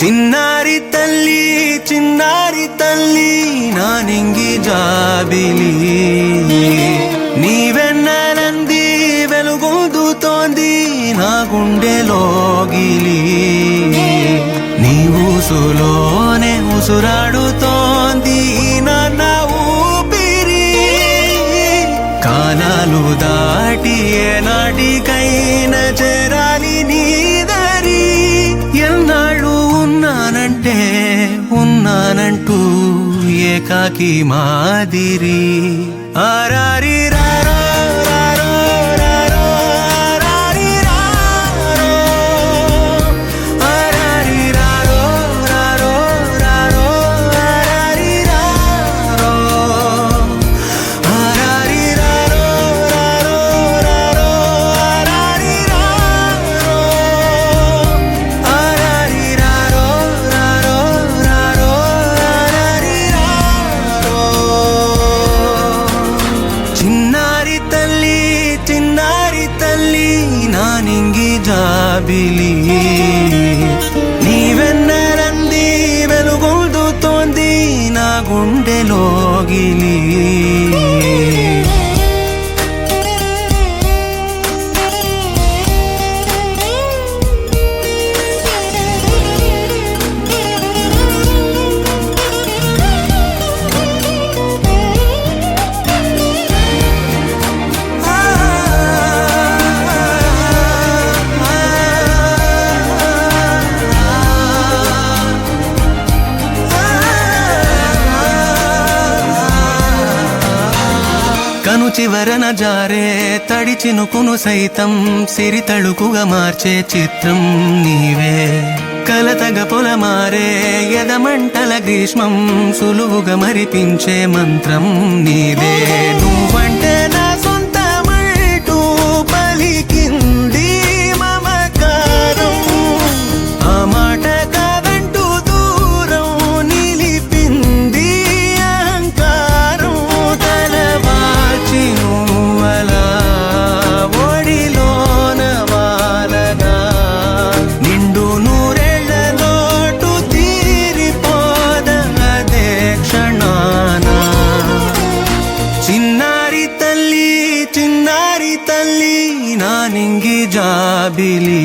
చిన్నారి తల్లి నానింగి జాబిలి నీవెన్నెలంది వెలుగొందుతోంది నా గుండెలోగిలి నీ ఊసులోనే ఉసురాడుతోంది నాన్న ఊపిరి కాలాలు దాటి ఏనాటికైనా చేరాలి నీ దరి ఎన్నాళ్ళు ఉన్నానంటూ ఏకాకి మాదిరి ఆరారి రారో రారో రారో ఆరారి రారో ఆరారి రారో రారో రారో ఆరారి రారో ఆరారి రారో రారో రారో ఆరారి రారో ఆరారి రారో రారో రారో ఆరారి రారో చిన్నారి తల్లి నానింగి జాబిలి నీవెన్నెలంది వెలుగొందుతోంది నా గుండెలోగిలి కను చివరన జారే తడి చినుకును సైతం సిరి తళుకుగా మార్చే చిత్రం నీవే కలతగ పొలమారే ఎదమంటల గ్రీష్మం సులువుగా మరిపించే మంత్రం నీదే నువ్వంటే నా సొంతమంటూ పలికింది మమకారం ఆ మాట కాదంటూ దూరం నిలిపింది అహంకారం తలవాచి నువ్వలా ఒడిలోన వాలగా నిండు నూరేళ్ల లోటు తీరిపోదదే క్షణాన చిన్నారి తల్లి నానింగి జాబిలి